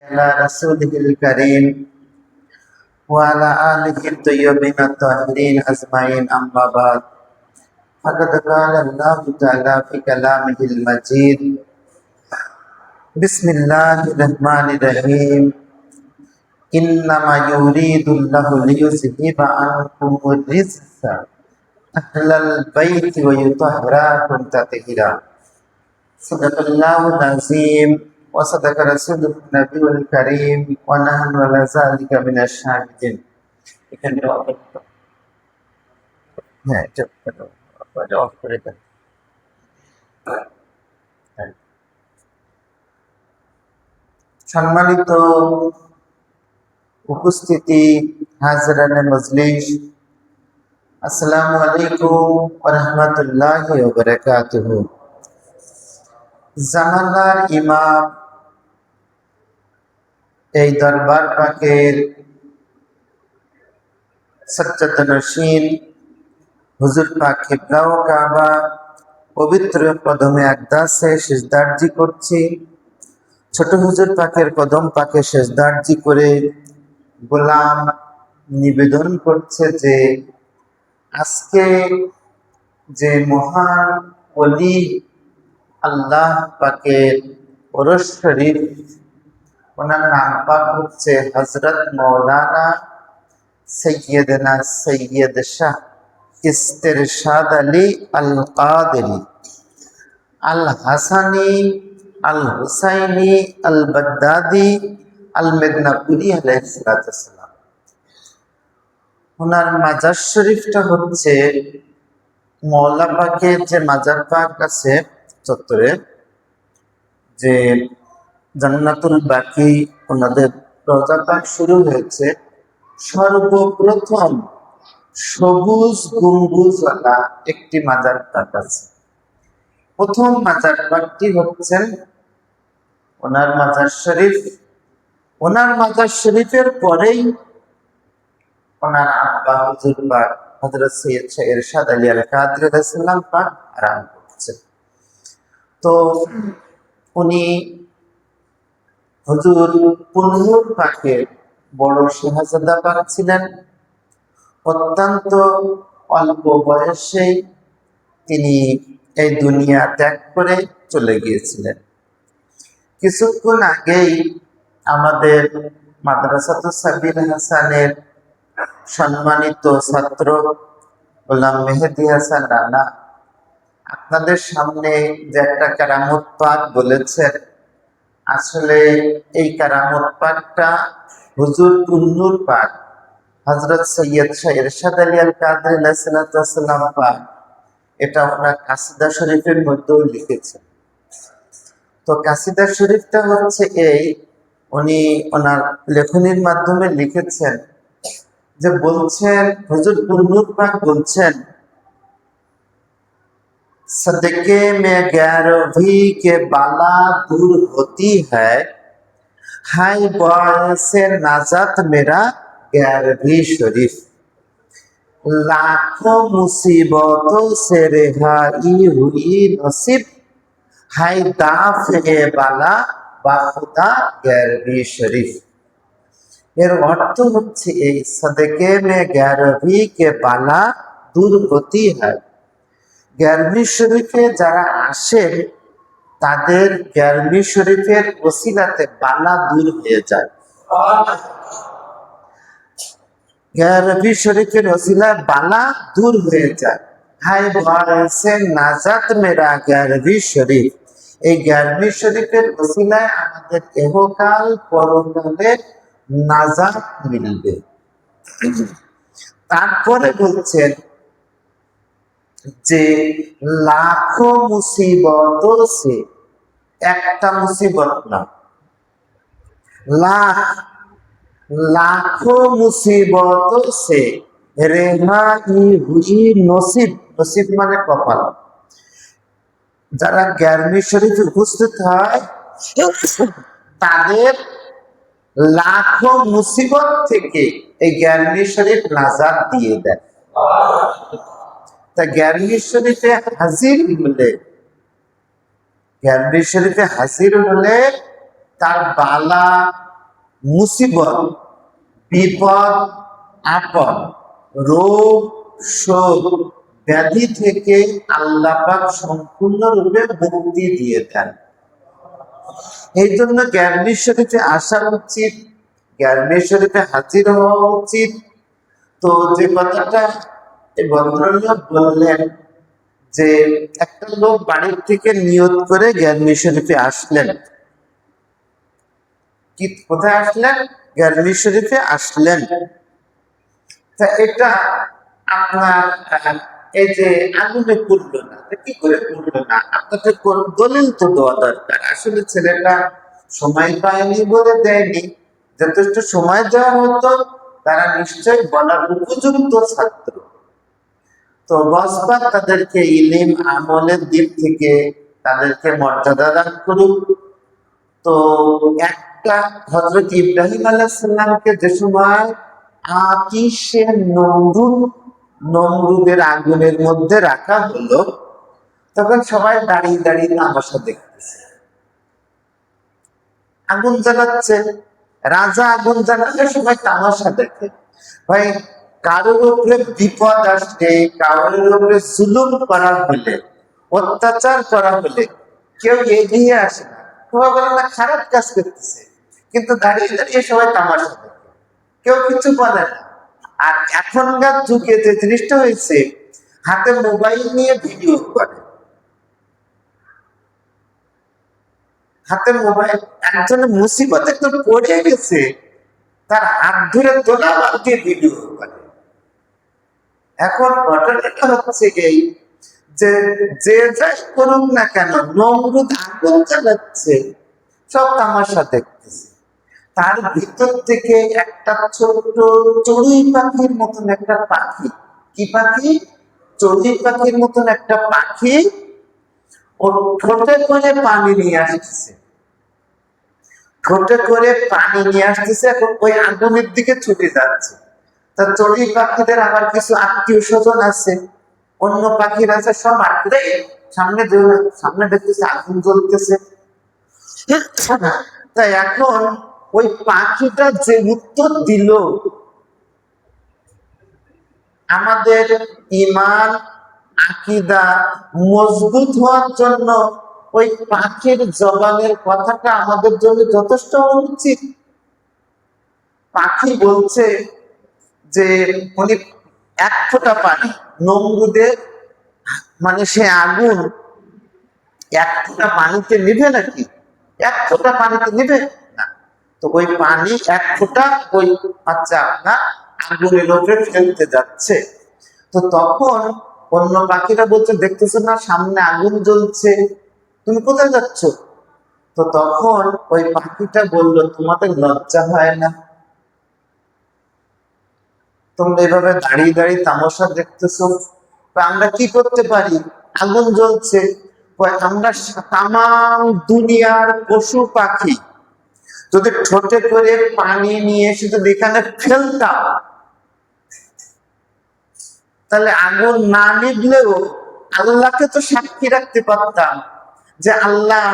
على رسوله الكريم وعلى آله الطيبين الطاهرين أجمعين أما بعد فقد قال الله تعالى في كلامه المجيد بسم الله الرحمن الرحيم إنما يريد الله ليذهب عنكم الرجس أهل البيت ويطهركم تطهيرا صدق الله العظيم وصدق رسوله النبي الكريم ونحن على ذلك من الشاهدين সম্মানিত উপস্থিতি হাজরানে মজলিস, আসসালামু আলাইকুম ওয়া রাহমাতুল্লাহি ওয়া বারাকাতুহু। জামানার ইমাম, এই দরবার পাকের সজ্জাদনশীন হুজুর পাক কিবলা ও কাবা পবিত্র কদমে আকদাসে সিজদার্জি করছি। ছোট হুজুর পাকের কদম পাকে সিজদার্জি করে গোলাম নিবেদন করছে যে আজকে যে মহান ওলি আল্লাহ পাকের ওরস শরীফ, ওনার নাম পাক হচ্ছে হযরত মাওলানা সৈয়দনা সৈয়দ শাহ ইস্তেরশাদ আলী আল কাদেরী আল হাসানি আল হুসাইনি আল বাগদাদি আল মেদিনাপুরি আলাইহিস সালাম। ওনার মাজার শরীফটা হচ্ছে মওলা পাকের যে মাজার পাক আছে চত্বরে, যে জান্নাতুল বাকি ওনাদের রওজা পাক শুরু হয়েছে, সর্বপ্রথম সবুজ গম্বুজওয়ালা একটি মাজার পাক আছে। প্রথম মাজার পাকটি হচ্ছেন ওনার মাজার শরীফ। ওনার মাজার শরীফের পরেই ওনার আব্বা হুজুর পাক হযরত সৈয়দ শাহ ইরশাদ আলী আল কাদরী রাদিয়াল্লাহু পাক আরম্ভ করছেন। তো উনি হুজুর পুনহুর পাকের বড় শাহজাদা পাক ছিলেন। অত্যন্ত অল্প বয়সে তিনি এই দুনিয়া ত্যাগ করে চলে গিয়েছিলেন। কিছুক্ষণ আগেই আমাদের মাদ্রাসাতুস সাবিল হাসানের সম্মানিত ছাত্র গোলাম মেহেদী হাসান রানা আপনাদের সামনে যে একটা কারামত পাক বলেছেন, আসলে এই কারামত পাকটা হুজুর পুন্নুর পাক হযরত সৈয়দ শাহ ইরশাদ আলী আল কাদরী আলাইহিস সালাম পাক, এটা ওনার কাসিদা শরীফের মধ্যেও লিখেছেন। তো কাসিদা শরীফটা হচ্ছে এই, উনি ওনার লেখনীর মাধ্যমে লিখেছেন যে বলছেন, হুজুর পুন্নুর পাক বলছেন, सदके में ग्यारहवीं के बाला दूर होती है, हाय से नाजात मेरा 11वीं शरीफ, लाखों मुसीबतों से रिहाई हुई नसीब, हाय दाफ़े बाला बाखुदा 11वीं शरीफ। এর অর্থ হচ্ছে এই, সদকে মে 11वीं के बाला दूर होती है, 11वीं শরীফে যারা আসে তাদের 11वीं শরীফের ওসিলাতে বালা দূর হয়ে যায়। 11वीं শরীফের ওসিলায় বালা দূর হয়ে যায়। হাই বয়সে নাজাত মেরা 11वीं শরীফ, এই 11वीं শরীফের ওসিলায় আমাদের ইহকাল পরকালে নাজাত মিলবে। তারপরে বলছেন যে লাখো মুসিবত সে, একটা মুসিবত না, লাখো মুসিবত সে রেহাই হুই নসিব, নসিব মানে কপাল। যারা 11वीं শরীফে উপস্থিত হয় তাদের লাখো মুসিবত থেকে এই 11वीं শরীফ নাজাত দিয়ে দেয়। তা 11वीं শরীফে হাজির হলে, 11वीं শরীফে হাজির হলে তার বালা মুসিবত, বিপদ আপদ, রোগ শোক ব্যাধি থেকে আল্লাহ পাক সম্পূর্ণরূপে মুক্তি দিয়ে দেন। এই জন্য জ্ঞানী শরীফে আসা উচিত, জ্ঞানী শরীফে হাজির হওয়া উচিত। তো যে কথাটা এই ভদ্রলোক বললেন যে একটা লোক বাড়ির থেকে নিয়ত করে জ্ঞানী শরীফে আসলেন, কি কোথায় আসলেন? জ্ঞানী শরীফে আসলেন। তা এটা আপনার এই যে আগুনে পড়লো না, কি করে পড়লো না? আপনাকে দলিল তো দেওয়া দরকার। আসলে ছেলেটা সময় পায়নি বলে দেয়নি, যথেষ্ট সময় দেওয়া হতো তারা নিশ্চয়ই বলার উপযুক্ত ছাত্র। তো বসবা তাদেরকে ইলিম আমলের দিক থেকে তাদেরকে মর্যাদা দান করুক। তো একটা হযরত ইব্রাহিম আলাইহিস সালামকে যে সময় আতিশে নমরুদের আগুনের মধ্যে রাখা হলো, তখন সবাই দাঁড়িয়ে দাঁড়িয়ে তামাশা দেখতেছে। আগুন জ্বালাচ্ছে, রাজা আগুন জ্বালালে সবাই তামাশা দেখে। ভাই, কারোর উপরে বিপদ আসলে, কারোর উপরে জুলুম করা হলে, অত্যাচার করা হলে কেউ এগিয়ে আসে না, সবাই বলে না খারাপ কাজ করতেছে, কিন্তু দাঁড়িয়ে দাঁড়িয়ে সবাই তামাশা দেখে, কেউ কিছু বলে না। আর এখনকার যুগে যে জিনিসটা হয়েছে, হাতে মোবাইল নিয়ে ভিডিও করে, হাতে মোবাইল, একজনের মুসিবতে তো পড়ে গেছে, তার হাত ধরে তোলা বাদ দিয়ে ভিডিও করে। এখন ঘটনাটা হচ্ছে এই যে যে যাই করুক না কেন, নমরুদ আগুন চালাচ্ছে, সব তামাশা দেখতেছে। তার ভিতর থেকে একটা ছোট্ট চড়ুই পাখির মতন একটা পাখি, কি পাখি? চড়ুই পাখির মতন একটা পাখি ওর ঠোঁটে করে পানি নিয়ে আসতেছে, ঠোঁটে করে পানি নিয়ে আসতেছে। এখন ওই আগুনের দিকে ছুটে যাচ্ছে। তা চড়ুই পাখিদের আবার কিছু আত্মীয় স্বজন আছে, অন্য পাখির আছে, সব আটকে সামনে সামনে দেখতেছে আগুন জ্বলতেছে। তাই এখন ওই পাখিটা যে উত্তর দিল, আমাদের ঈমান আকীদা মজবুত হওয়ার জন্য ওই পাখির জবানের কথাটা আমাদের জন্য যথেষ্ট উচিত। পাখি বলছে যে উনি এক ফোঁটা পানি, নমরুদের মানে সে আগুন এক ফোঁটা পানিতে নিভে নাকি? এক ফোঁটা পানিতে নিভে না। তো ওই পানি এক ফোঁটা ওই বাচ্চা আপনার আগুনের উপরে ফেলতে যাচ্ছে। তো তখন অন্য পাখিরা বলছে, দেখতেছো না সামনে আগুন জ্বলছে, তুমি কোথায় যাচ্ছ? তো তখন ওই পাখিটা বলল, তোমাদের লজ্জা হয় না? তোমরা এভাবে দাঁড়িয়ে দাঁড়িয়ে তামাশা দেখতেছো, আমরা কি করতে পারি? আগুন জ্বলছে, আমরা তামাম দুনিয়ার পশু পাখি যদি ঠোঁটে করে পানি নিয়ে এসে যদি এখানে ফেলতাম, তাহলে আগুন না নিভলেও আল্লাহকে তো সাক্ষী রাখতে পারতাম যে আল্লাহ,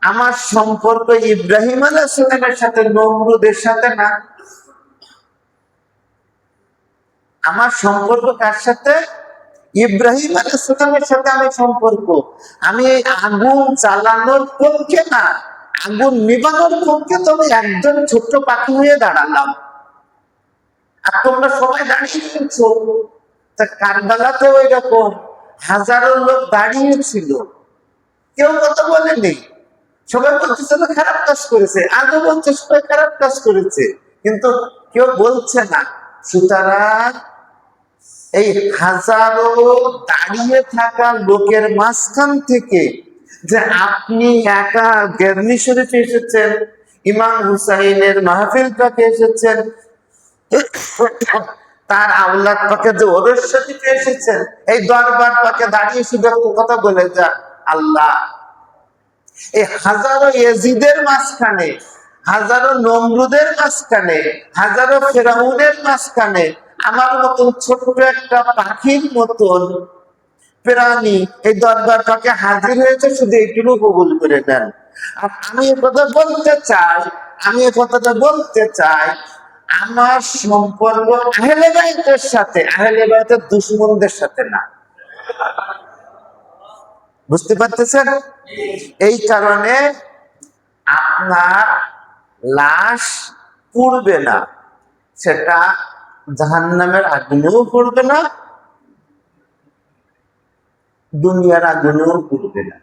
আমার সম্পর্ক ইব্রাহিম আলাইহিস সালামের সাথে নমরুদের সাথে না, আমার সম্পর্ক কার সাথে? ইব্রাহিম আলাইহিস সালামের সাথে আমি সম্পর্ক। আমি আগুন জ্বালানোর পক্ষে না, আগুন নিবানোর পক্ষে তো আমি একজন ছোট্ট পাখি হয়ে দাঁড়ালাম, আর তোমরা সবাই দাঁড়িয়ে নিচ্ছ। তা কারবালাতেও এরকম হাজারো লোক দাঁড়িয়ে ছিল, কেউ কথা বলেনি। সবাই বলতেছে না খারাপ কাজ করেছে, আজও বলছে সবাই খারাপ কাজ করেছে, কিন্তু কেউ বলছে না। সুতরাং এই হাজারো দাঁড়িয়ে থাকা লোকের মাঝখান থেকে যে আপনি একা জ্ঞানী শরীফে এসেছেন, ইমাম হুসাইনের মাহফিল পাকে এসেছেন, তার আওলাদ পাকে যে ওরস শরীফে এসেছেন, এই দরবার পাকে দাঁড়িয়ে শুধু একটা কথা বলে যান, আল্লাহ, এই হাজারো ইয়াজিদের মাঝখানে, হাজারো নমরুদের মাঝখানে, হাজারো ফেরাউনের মাঝখানে আমার মতন ছোট্ট একটা পাখির মতন প্রাণী এই দরবার পাকে হাজির হয়েছে, শুধু এইটুকু কবুল করে নেন। আর আমি কথা বলতে চাই, আমি এই কথাটা বলতে চাই, আমার সম্পর্ক আহলে বাইতের সাথে, আহলে বাইতের দুশমনদের সাথে না। বুঝতে পারতেছেন? এই কারণে আপনার লাশ পুড়বে না, সেটা জাহান্নামের আগুনেও পড়বে না, দুনিয়ার আগুনেও পড়বে না।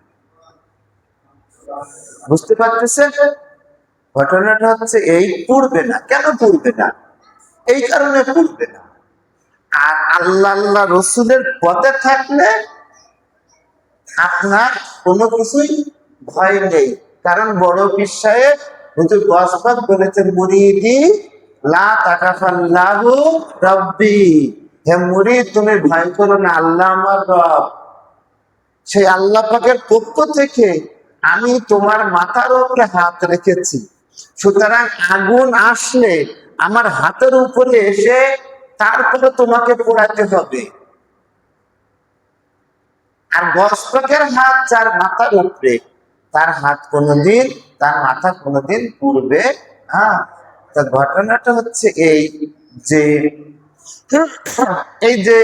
বুঝতে পারতেছেন? ঘটনাটা হচ্ছে এই, পড়বে না। কেন পড়বে না? এই কারণে পড়বে না। আর আল্লাহ রসুলের পথে থাকলে আপনার কোনো কিছুই ভয় নেই। কারণ বড় পীর সাহেব হুজুর গসবাদ বলেছেন, মুরিদি লা তাকাফাল্লাহু রাব্বি, হে মুরিদ তুমি ভয় করো না, আল্লাহ আমার রব। সেই আল্লাহ পাকের পক্ষ থেকে আমি তোমার মাথার উপরে হাত রেখেছি, সুতরাং আগুন আসলে আমার হাতের উপরে এসে তারপরে তোমাকে পোড়াতে হবে। আর গসপাকের হাত যার মাথার উপরে, তার হাত কোনোদিন, তার মাথা কোনোদিন পুড়বে না। তা ঘটনাটা হচ্ছে এই যে, এই যে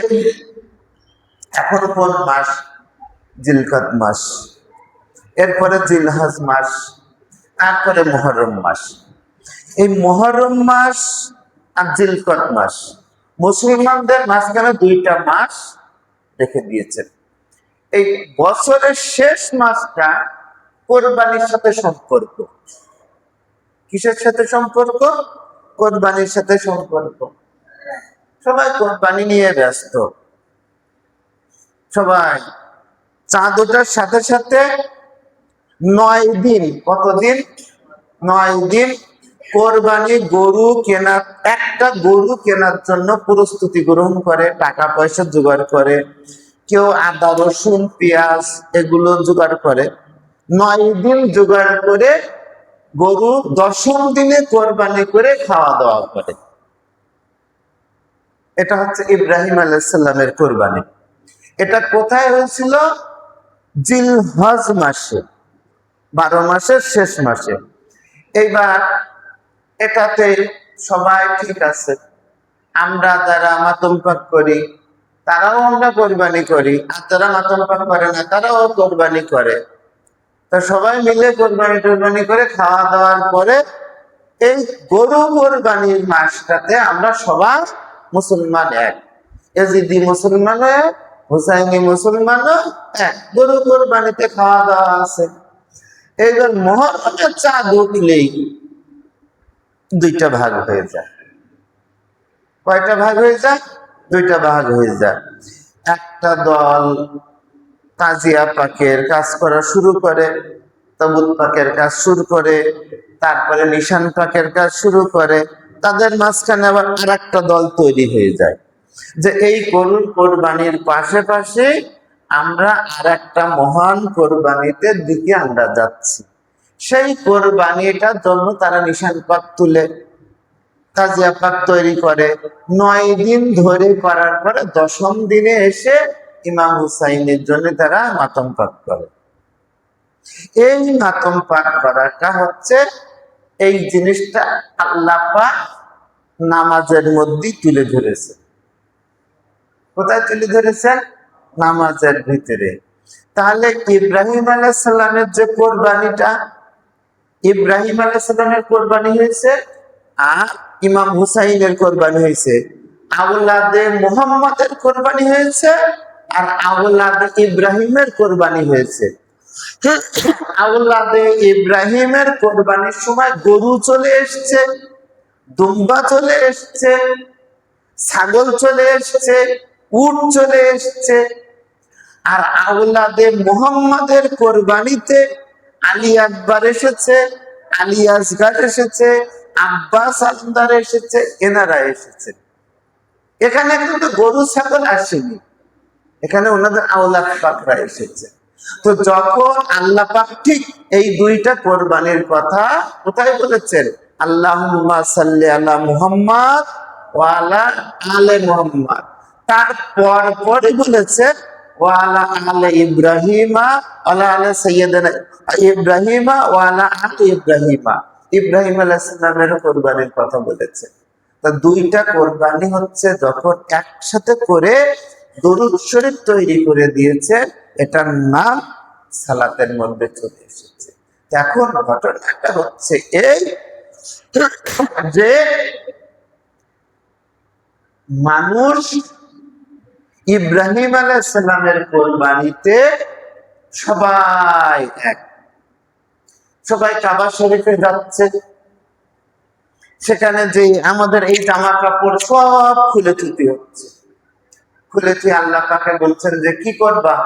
এখন কোন মাস? জিলকদ মাস, এরপরে জিলহজ মাস, তারপরে মুহররম মাস। এই মুহররম মাস আর জিলকদ মাস মুসলমানদের মাঝখানে দুইটা মাস রেখে দিয়েছেন। এই বছরের শেষ মাসটা কোরবানির সাথে সম্পর্ক। কিসের সাথে সম্পর্ক? কোরবানির সাথে সম্পর্ক। সবাই কোরবানি নিয়ে ব্যস্ত, সবাই। চাঁদ ওঠার সাথে সাথে 9 দিন, কতদিন? 9 দিন কোরবানি গরু কেনার, একটা গরু কেনার জন্য প্রস্তুতি গ্রহণ করে, টাকা পয়সা জোগাড় করে, কেউ আদা রসুন পেঁয়াজ এগুলো জোগাড় করে। 9 দিন জোগাড় করে গরু 10ম দিনে কোরবানি করে খাওয়া দাওয়া করে। এটা হচ্ছে ইব্রাহিম আলাইহিস সালামের কোরবানি। এটা কোথায় হয়েছিল? জিলহজ মাসে, 12 মাসের শেষ মাসে। এইবার এটাতে সবাই ঠিক আছে, আমরা যারা মাতম পাক করি তারাও আমরা কোরবানি করি, আর যারা মাতম পাক করে না তারাও কোরবানি করে। তো সবাই মিলে কোরবানি করে খাওয়া দাওয়ার পরে এই গরু কোরবানির মাসটাতে আমরা সবাই মুসলমান এক, এজিদি মুসলমান এক, হুসাইনি মুসলমান এক, গরু কোরবানিতে খাওয়া দাওয়া আছে। এইবার মুহররমের চাঁদ উঠলেই দুইটা ভাগ হয়ে যায়। কয়টা ভাগ হয়ে যায়? দুইটা ভাগ হয়ে যায়। একটা দল তাজিয়া পাকের কাজ করা শুরু করে, তাবুত পাকের কাজ শুরু করে, তারপরে নিশান পাকের কাজ শুরু করে। তাদের মাঝখানে আবার আর একটা দল তৈরি হয়ে যায় যে এই গরুর কোরবানির পাশে পাশে আমরা আর একটা মহান কোরবানিতে দিকে আমরা যাচ্ছি। সেই কোরবানিটার জন্য তারা নিশান পাক তুলে, তাজিয়া পাক তৈরি করে। 9 দিন ধরে করার পরে 10ম দিনে এসে ইমাম হুসাইনের জন্য তারা মাতম পাক করে। এই মাতম পাক করাটা হচ্ছে, এই জিনিসটা আল্লাহ পাক নামাজের মধ্যে তুলে ধরেছে। কোথায় তুলে ধরেছেন? নামাজের ভিতরে। তাহলে ইব্রাহিম আলাইহিস সালামের যে কোরবানিটা, ইব্রাহিম আলাইহিস সালামের কোরবানি হয়েছে, আর ইমাম হুসাইনের কোরবানি হয়েছে। আওলাদে মুহাম্মাদের কোরবানি হয়েছে, আর আওলাদে ইব্রাহিমের কোরবানি হয়েছে। আওলাদে ইব্রাহিমের কোরবানির সময় গরু চলে এসছে, দুম্বা চলে এসছে, ছাগল চলে এসছে, উট চলে এসছে। আর আওলাদে মুহাম্মাদের কোরবানিতে আলী আকবর এসেছে, আলী আসগার এসেছে, আব্বাস আলমদার এসেছে, এনারা এসেছে। এখানে কিন্তু গরু ছাগল আসেনি, এখানে ওনাদের আওলাদ পাকরা এসেছে। তো যখন আল্লাহ পাক ঠিক এই দুইটা কোরবানির কথা কোথায় বলেছেন, আল্লাহুম্মা সাল্লি আলা মুহাম্মাদ ওয়া আলা আলে মুহাম্মাদ, তারপর পরে বলেছেন ওয়া আলা আলে ইব্রাহিমা ওয়া আলা আলে সাইয়্যিদানা ইব্রাহিমা ওয়া আলা আলি ইব্রাহিমা। ইব্রাহিম আলাইহিস সালামের কোরবানির কথা বলেছে। তা দুইটা কোরবানি হচ্ছে যখন একসাথে করে দরুদ শরীফ তৈরি করে দিয়েছে, এটার নাম সালাতের মধ্যে চলে এসেছে। এখন ঘটনাটা হচ্ছে এই যে মানুষ ইব্রাহিম আলাইহিস সালামের কোরবানিতে সবাই এক, সবাই কাবা শরীফে যাচ্ছে। সেখানে যে আমাদের এই জামা কাপড় সব খুলে থুতি হচ্ছে, খুলে থুয়ে আল্লাহ পাকে বলছেন যে কি করবা?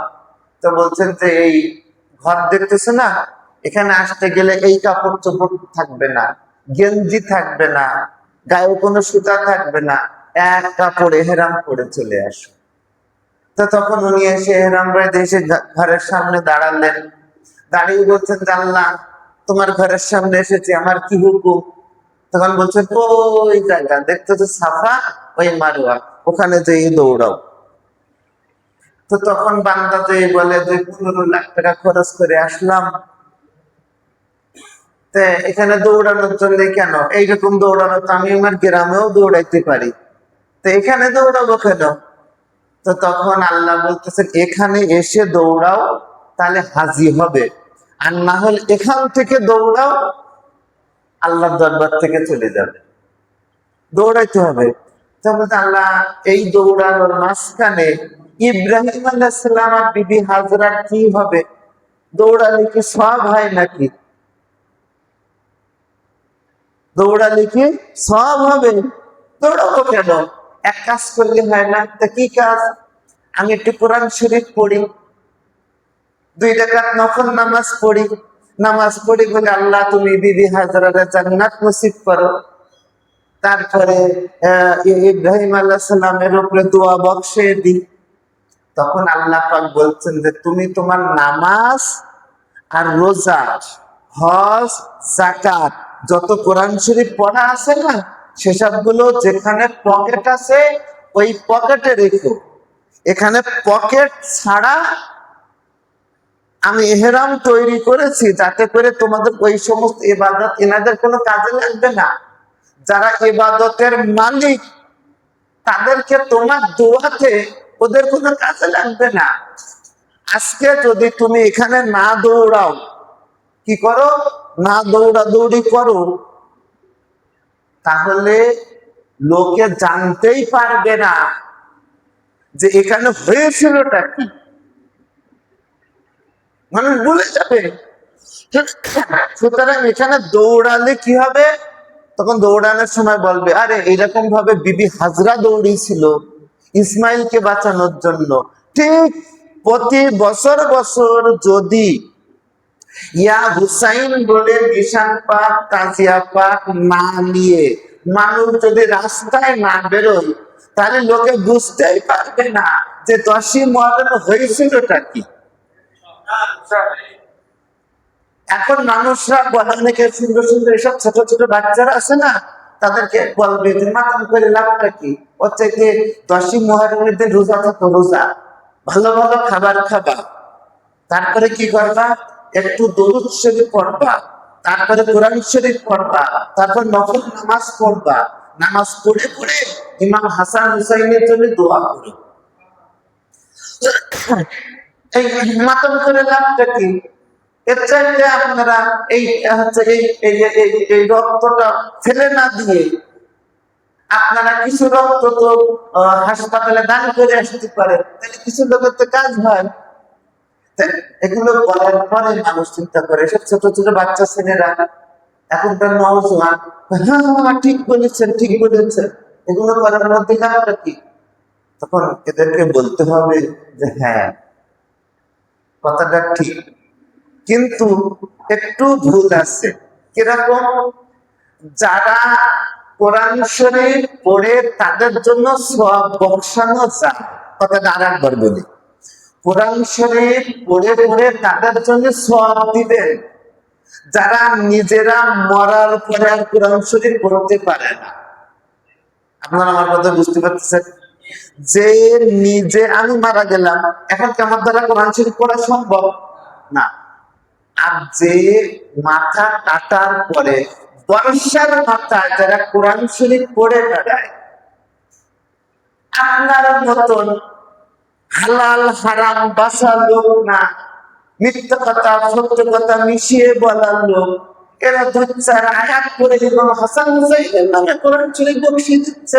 তো বলছেন যে এই ঘর দেখতেছে না, এখানে আসতে গেলে এই কাপড় চোপড় থাকবে না, গেঞ্জি থাকবে না, গায়ে কোনো সুতা থাকবে না, এক কাপড় এহরাম করে চলে আসো। তো তখন উনি এসে এহরাম বাইরে এসে ঘরের সামনে দাঁড়ালেন, দাঁড়িয়ে বলছেন যে আল্লাহ তোমার ঘরের সামনে এসেছি, আমার কি হুকুম? তখন বলছে ওই জায়গা দেখতেছো সাফা, ওই মারোয়া, ওখানে যেয়ে দৌড়াও। তো তখন বান্দা যে বলে যে 15 লাখ টাকা খরচ করে আসলাম, তো এখানে দৌড়ানোর জন্য কেন? এইরকম দৌড়ানো তো আমি আমার গ্রামেও দৌড়াইতে পারি, তো এখানে দৌড়াবো কেন? তো তখন আল্লাহ বলতেছেন এখানে এসে দৌড়াও, তাহলে হাজি হবে, আর না হলে এখান থেকে দৌড়াও, আল্লাহর দরবার থেকে চলে যাবে। দৌড়াইতে হবে। তখন আল্লাহ এই দৌড়ানোর মাঝখানে ইব্রাহিম আলাইহিস সালাম আর বিবি হাজরার কি হবে? দৌড়ালে কি সওয়াব হয় নাকি? দৌড়ালে কি সওয়াব হবে? দৌড়াবো কেন? এক কাজ করলে হয় না? তা কি কাজ? আমি একটু কোরআন শরীফ পড়ি, 2 রাকাত নফল নামাজ পড়ি, নামাজ পড়ি বলে আল্লাহ তুমি বিবি হাজরার জান্নাত নসিব করো। তারপরে ইব্রাহিম আলাইহিস সালামের উপরে দোয়া বক্সে দিই। তখন আল্লাহ পাক বলছেন যে তুমি তোমার নামাজ আর রোজা, হজ, যাকাত, যত কোরআন শরীফ পড়া আছে না, সেসবগুলো যেখানে পকেট আছে ওই পকেটে রেখো। এখানে পকেট ছাড়া আমি এহরাম তৈরি করেছি যাতে করে তোমাদের ওই সমস্ত ইবাদত এনাদের কোনো কাজে লাগবে না। যারা ইবাদতের মালিক তাদেরকে তোমার দোয়াতে ওদের কোনো কাজে লাগবে না। আজকে যদি তুমি এখানে না দৌড়াও, কি করো, না দৌড়াদৌড়ি করো, তাহলে লোকে জানতেই পারবে না যে এখানে হয়েছিলটা কি, মানুষ ভুলে যাবে। সুতরাং এখানে দৌড়ালে কি হবে? তখন দৌড়ানোর সময় বলবে আরে এরকম ভাবে বিবি হাজরা দৌড়িয়েছিল ইসমাইলকে বাঁচানোর জন্য। ঠিক প্রতি বছর বছর যদি ইয়া হুসাইন বলে নিশান পাক, তাজিয়া পাক না নিয়ে মানুষ যদি রাস্তায় না বেরোয়, তাহলে লোকে বুঝতেই পারবে না যে 10ই মুহররম হয়েছিলটা কি। এখন মানুষরা বলে, অনেকে সুন্দর সুন্দর এসব ছোট ছোট বাচ্চারা আছে না, তাদেরকে বলবে যে মাতাম করে লাভটা কি? হচ্ছে কি 10ই মুহররমের দিন রোজা থাকো, রোজা, ভালো ভালো খাবার খাবা, তারপরে কি করবা, একটু দরুদ শরীফ পড়বা, তারপরে কোরআন শরীফ পড়বা, তারপর নফল নামাজ পড়বা, নামাজ পড়ে পড়ে ইমাম হাসান হুসাইনের জন্য দোয়া করো। এই মাতাম করে লাভটা কি? এর চাইতে আপনারা এই হচ্ছে এই রক্তটা ফেলে না দিয়ে আপনারা কিছু রক্ত তো হাসপাতালে দান করে আসতে পারেন, তাহলে কিছু লোকের তো কাজ হয়। এগুলো বলার পরে মানুষ চিন্তা করে, সব ছোট ছোট বাচ্চা ছেলেরা এখনকার নওজোয়ান, হ্যাঁ ঠিক বলেছেন, ঠিক বলেছেন, এগুলো করার মধ্যে কারণটা কি? তখন এদেরকে বলতে হবে যে হ্যাঁ কথাটা ঠিক, কিন্তু একটু ভুল আছে। কিরকম? যারা কোরআন শরীফ পড়ে তাদের জন্য সওয়াব বখশানো যায়। কথাটা আরেকবার বলি, কোরআন শরীফ পড়ে পড়ে তাদের জন্য সওয়াব দিবেন যারা নিজেরা মরার পরে আর কোরআন শরীফ পড়তে পারে না। আপনারা আমার কথা বুঝতে পারতেছেন? যে নিজে, আমি মারা গেলাম, এখন কি আমার দ্বারা কোরআন শরীফ পড়া সম্ভব না? আর যে মাথা কাটার পরে বর্ষার মাথায় যারা কোরআন শরীফ পড়ে বেড়ায়, আপনার মতন হালাল হারাম বাসা লোক না, মিথ্যা কথা সত্য কথা মিশিয়ে বলার লোক, এরা ধরছার আয়াত করে এবং হাসান হুসাইনের নামে কোরআন শরীফ বকশিয়ে দিচ্ছে।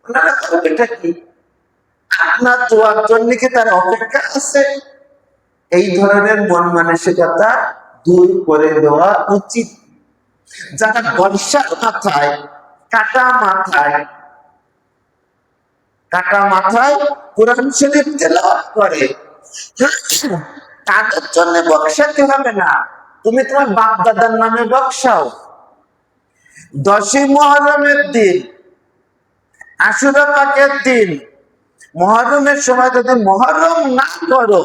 ওনারা এটা কি আপনার দোয়ার জন্য কি তার অপেক্ষা আছে? এই ধরনের মন মানসিকতা দূর করে দেওয়া উচিত। যারা বর্ষার মাথায় কাটা মাথায় কোরআন শরীফ তেলাওয়াত করে, তাদের জন্য বক্সাতে হবে না, তুমি তোমার বাপ দাদার নামে বক্সাও। 10ই মুহররমের দিন, আশুরা পাকের দিন, মুহররমের সময় যদি মুহররম না করো,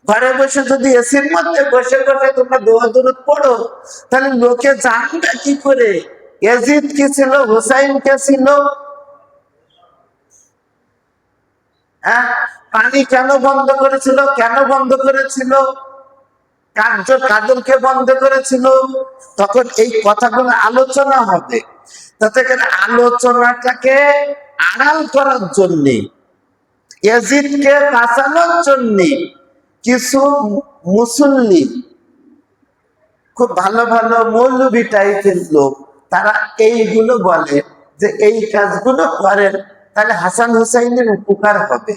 ঘরে বসে যদি এসির মধ্যে বসে বসে তোমরা দোয়া দরুদ পড়ো, তাহলে লোকে জানবে কি করে ইয়াজিদ কে ছিল, হুসাইন কে ছিল? পানি কেন বন্ধ করেছিল, কেন বন্ধ করেছিল, কাদেরকে বন্ধ করেছিল? তখন এই কথাগুলো আলোচনা হবে। তাতে করে আলোচনাটাকে আড়াল করার জন্য, ইয়াজিদকে বাঁচানোর জন্য কিছু মুসল্লি, খুব ভালো ভালো মৌলবী টাইপের লোক, তারা এইগুলো বলে যে এই কাজগুলো করেন তাহলে হাসান হুসাইনের উপকার হবে।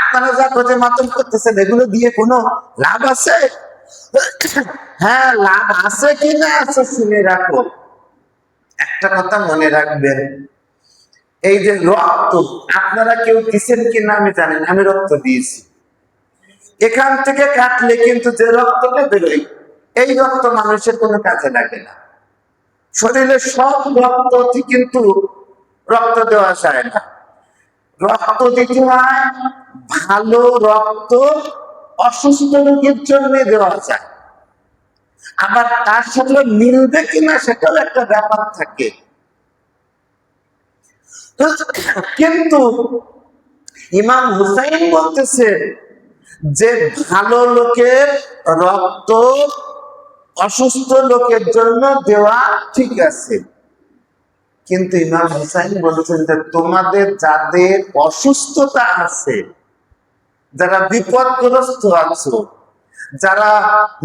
আপনারা যা প্রতি মাতম করতেছেন এগুলো দিয়ে কোনো লাভ আছে? হ্যাঁ, লাভ আছে কিনা আছে শুনে রাখো। একটা কথা মনে রাখবেন, এই যে রক্ত আপনারা কেউ দিচ্ছেন কিনা আমি জানি না, আমি রক্ত দিয়েছি। এখান থেকে কাটলে কিন্তু যে রক্তটা বেরোয়, এই রক্ত মানুষের কোনো কাজে লাগে না। শরীরের সব রক্ত কিন্তু রক্ত দেওয়া যায় না। রক্ত দিতে হয় ভালো রক্ত অসুস্থ রোগীর জন্য দেওয়া যায়, আবার তার সাথে মিলবে কিনা সেটাও একটা ব্যাপার থাকে। কিন্তু ইমাম হুসাইন বলতেছে যে ভালো লোকের রক্ত অসুস্থ লোকের জন্য দেওয়া ঠিক আছে, কিন্তু ইমাম হুসাইন বলেছেন যে তোমাদের যাদের অসুস্থতা আছে, যারা বিপদগ্রস্ত আছো, যারা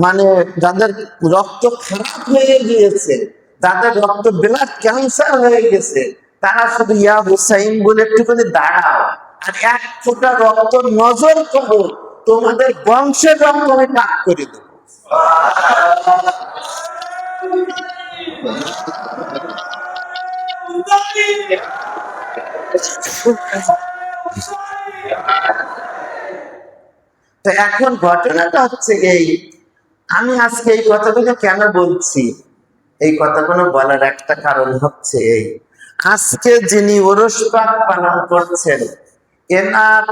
মানে যাদের রক্ত খারাপ হয়ে গিয়েছে, যাদের রক্ত ব্লাড ক্যান্সার হয়ে গেছে, তারা শুধু ইয়া হুসাইন বলে একটুখানি দাঁড়াও আর এক ফোঁটা রক্ত নজর করো, তোমাদের বংশের রক্ত আমি পাক করে দেবো। তো এখন ঘটনাটা হচ্ছে এই, আমি আজকে এই কথাগুলো কেন বলছি, এই কথাগুলো বলার একটা কারণ হচ্ছে এই, আজকে যিনি ওরস পাক পালন করছেন, এনার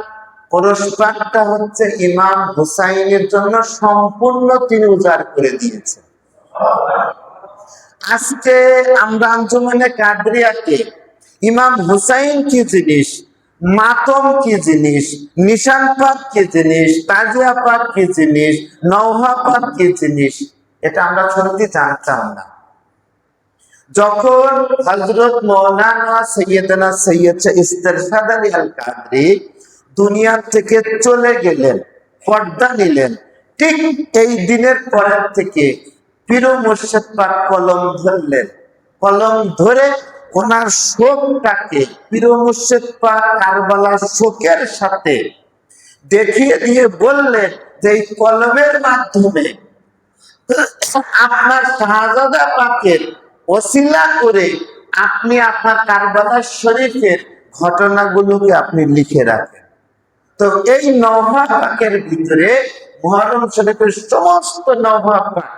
ওরস পাকটা হচ্ছে ইমাম হুসাইনের জন্য সম্পূর্ণ তিনি উজাড় করে দিয়েছেন। আজকে আমরা আঞ্জুমানে কাদরিয়াকে ইমাম হুসাইন কি জিনিস, মাতম কি জিনিস, নিশান পাক কি জিনিস, তাজিয়া পাক কি জিনিস, নওহা পাক কি জিনিস, এটা আমরা সত্যি জানতাম না। যখন হযরত মাওলানা সৈয়দনা সৈয়দ ইস্তেরশাদ আলী আল কাদরি দুনিয়া থেকে চলে গেলেন, পর্দা নিলেন, ঠিক এই দিনের পরের থেকে পীর মুর্শিদ পাক কলম ধরলেন। কলম ধরে ওনার শোকটাকে পীর মুর্শিদ পাক কারবালার শোকের সাথে দেখিয়ে দিয়ে বললেন যে এই কলমের মাধ্যমে আপনার শাহজাদা পাকের ওসিলা করে আপনি আপনার কারবালার শরীফের ঘটনাগুলোকে আপনি লিখে রাখেন। তো এই নওহা পাকের ভিতরে মুহররম শরীফের সমস্ত নওহা পাক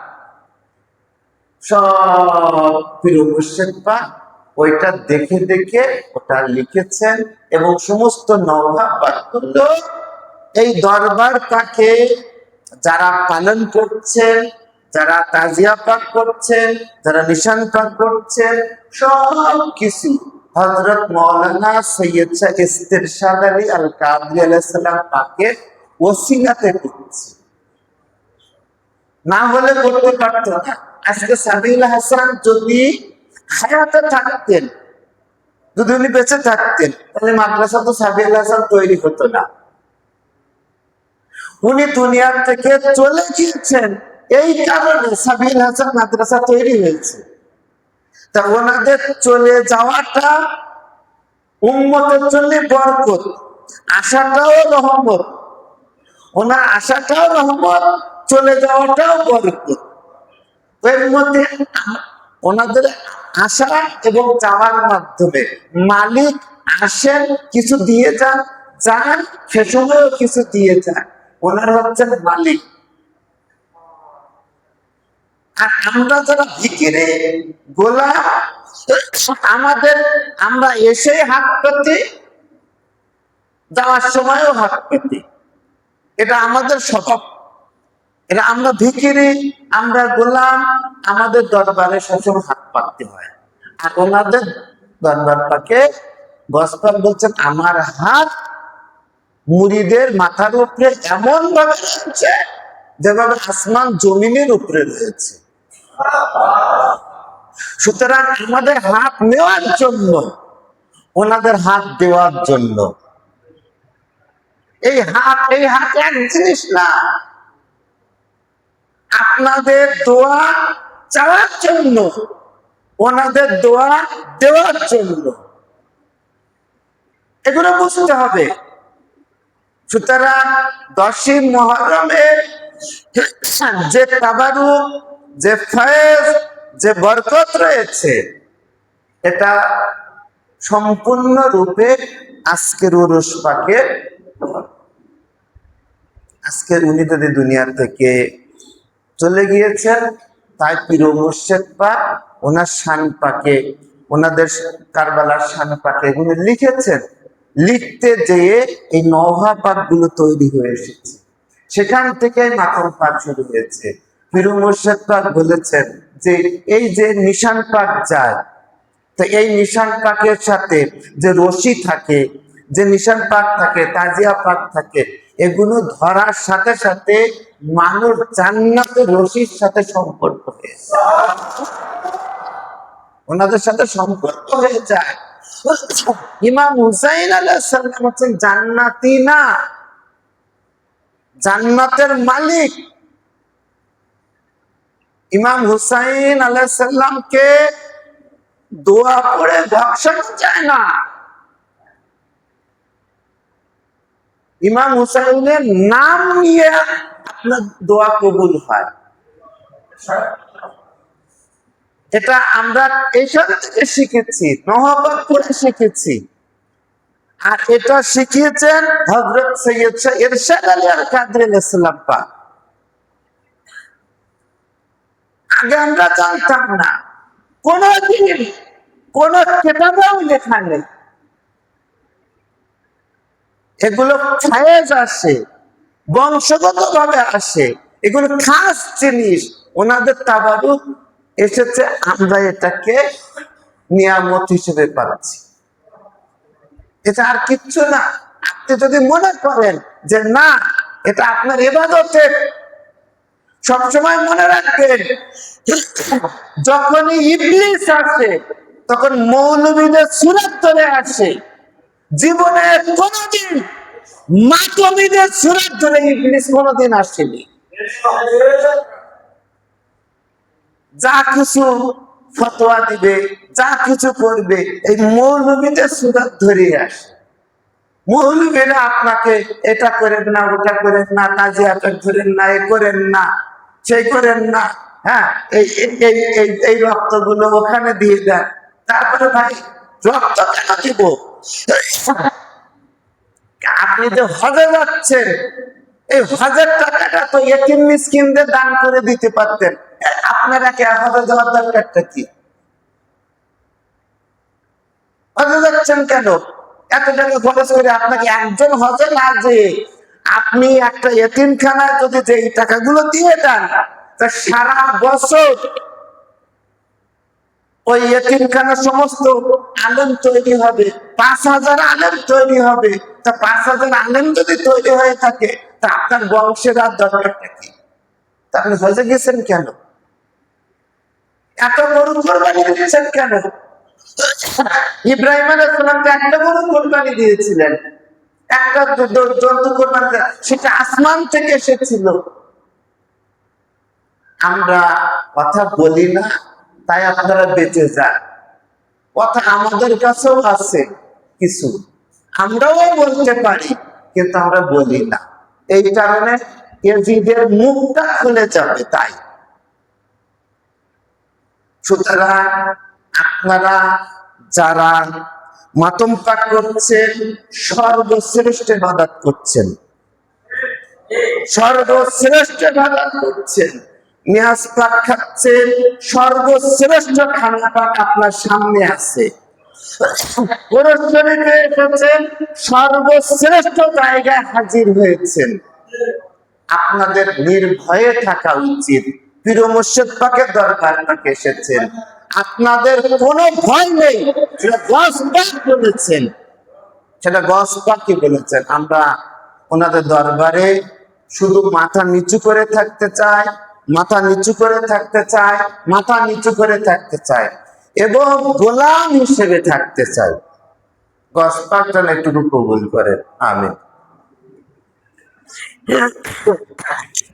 সব পীর মুর্শিদ পাক ওইটা দেখে দেখে ওটা লিখেছেন, এবং সমস্ত নওহা পাকগুলো এই দরবার পাকে যারা পালন করছেন, যারা তাজিয়া পাক করছেন, যারা নিশান পাক করছেন, সব কিছু হযরত মাওলানা সৈয়দ শাহ ইস্তেরশাদ আলী আল কাদরি আলাইহিস সালাম পাকের ওসিলাতে করছে। না হলে করতে পারতো না। আজকে সাবিল হাসান যদি হায়াতে থাকতেন, যদি উনি বেঁচে থাকতেন, তাহলে মাদ্রাসা তো সাবিল হাসান তৈরি হতো না। উনি দুনিয়ার থেকে চলে গিয়েছেন, এই কারণে সাবিল হাসান মাদ্রাসা তৈরি হয়েছে। তা ওনাদের চলে যাওয়াটা উম্মতের জন্য বরকত, আশাটাও রহমত। ওনার আশাটাও রহমত, চলে যাওয়াটাও বরকত। এর মধ্যে ওনাদের আশা এবং যাওয়ার মাধ্যমে মালিক আসেন, কিছু দিয়ে যান, যান সে সময়ও কিছু দিয়ে যান। ওনারা হচ্ছেন মালিক। আর আমরা যারা ভিখিরি গোলাম, আমরা এসে হাত পেতে, যাওয়ার সময়ও হাত পেতে, এটা আমাদের স্বভাব। এটা আমরা ভিখিরি, আমরা গোলাম, আমাদের দরবারে সবসময় হাত পাততে হয়। আর ওনাদের দরবার পাকে গসপাল বলছেন, আমার হাত মুরিদের মাথার উপরে এমন ভাবে রয়েছে যেভাবে আসমান জমিনের উপরে রয়েছে। সুতরাং আমাদের হাত নেওয়ার জন্য, ওনাদের হাত দেওয়ার জন্য। এই হাত এক জিনিস না, আপনাদের দোয়া চাওয়ার জন্য, ওনাদের দোয়া দেওয়ার জন্য, এগুলো বুঝতে হবে। সুতরাং 10ই মুহররমের যে তাবারুক, যে ফয়েজ, যে বরকত রয়েছে, এটা সম্পূর্ণরূপে আজকের উরুস পাকের। আজকের উনি যদি দুনিয়া থেকে চলে গিয়েছেন, তাই পীর মুর্শিদ পাক ওনার শান পাকে, ওনাদের কারবালার শান পাকে উনি লিখেছেন। লিখতে যেয়ে এই নওহা পাক গুলো তৈরি হয়ে এসেছে, সেখান থেকে মাতম পাক শুরু হয়েছে। পীর মুর্শিদ পাক বলেছেন যে এই যে নিশান পাক যায়, তো এই নিশান পাকের সাথে যে রশি থাকে, যে নিশান পাক থাকে, তাজিয়া পাক থাকে, এগুলো ধরার সাথে সাথে মানুষ জান্নাতের রশির সাথে সম্পর্ক হয়ে যায়, ওনাদের সাথে সম্পর্ক হয়ে যায়। ইমাম হুসাইন আলাইহিস সালাম হচ্ছেন জান্নাতি না, জান্নাতের মালিক। ইমাম হুসাইন আলাইহিস সালামকে দোয়া করে বসানো যায় না, ইমাম হুসাইনের নাম নিয়ে আপনার দোয়া কবুল হয়। এটা আমরা এখান থেকে শিখেছি, নহবত পড়ে শিখেছি। আর এটা শিখিয়েছেন হযরত সৈয়দ শাহ ইরশাদ আলী আল কাদরি আলাইহিস সালাম পাক। আগে আমরা জানতাম না, কোনদিন কোন কিতাবেও লেখা নেই। এগুলো ফায়েজ আসে, বংশগত ভাবে আসে, এগুলো খাস জিনিস। ওনাদের তাবারুক এসেছে, আমরা এটাকে নিয়ামত হিসেবে পাচ্ছি, এটা আর কিচ্ছু না। আপনি যদি মনে করেন যে না, এটা আপনার ইবাদতের, সবসময় মনে রাখবেন, যখনই ইবলিস আসে তখন মৌলবীদের সুরত ধরে আসে। জীবনে কোনদিন মাতমীদের সুরত ধরে ইবলিস কোনদিন আসেনি। যা কিছু ফতোয়া দিবে, যা কিছু করবে, এই মৌলবীদের সুরত ধরে আসে। মৌলবীরা আপনাকে এটা করেন না, ওটা করেন না, তাজিয়াটা ধরেন না, এ করেন না, সেই করেন না, হ্যাঁ, এই রক্তগুলো ওখানে দিয়ে দেন। তারপরে ভাই রক্ত কেন দিব? আপনি যে হজে যাচ্ছেন, এই হজের টাকাটা তো ইতিম মিসকিনদের দান করে দিতে পারতেন। আপনারা কে হজে যাওয়ার দরকারটা কি? হজে যাচ্ছেন কেন? এত টাকা খরচ করে আপনাকে একজন হজে না যে আপনি একটা এতিমখানায় যদি যে টাকাগুলো দিয়ে দেন, তা সারা বছর ওই এতিমখানার সমস্ত আলেম তৈরি হবে, 5,000 আলেম তৈরি হবে। তা 5,000 আলেম যদি তৈরি হয়ে থাকে, তা আপনার বংশের আর দরকারটা কি? তা আপনি হজে গেছেন কেন? এত গরু কোরবানি দিয়েছেন কেন? ইব্রাহিম আলাইহিস সালাম একটা গরু কোরবানি দিয়েছিলেন, একটা জন্তু কোরবানি, সেটা আসমান থেকে এসেছিল। আমরা কথা বলি না, তাই আপনারা বেঁচে যান। কথা আমাদের কাছেও আছে কিছু, আমরাও বলতে পারি, কিন্তু আমরা বলি না। এই কারণে ইয়াজিদের মুখটা খুলে যাবে। তাই সুতরাং আপনারা যারা মাতম পাক করছেন, সর্বশ্রেষ্ঠ ইবাদত করছেন, সর্বশ্রেষ্ঠ ইবাদত করছেন। নিয়াজ পাক খাচ্ছেন, সর্বশ্রেষ্ঠ খানা পাক আপনার সামনে আছে। কোরআন শরীফে এসেছেন, সর্বশ্রেষ্ঠ জায়গায় হাজির হয়েছেন। আপনাদের নির্ভয়ে থাকা উচিত। পীর মুর্শিদ পাকের দরবার থেকে এসেছেন, আপনাদের কোনো ভয় নেই। সেটা গসপাক বলেছেন, সেটা গসপাকই বলেছেন। আমরা ওনাদের দরবারে শুধু মাথা নিচু করে থাকতে চাই, মাথা নিচু করে থাকতে চাই, মাথা নিচু করে থাকতে চাই এবং গোলাম হিসেবে থাকতে চাই। গসপাকটা একটু কবুল করেন, আমিন।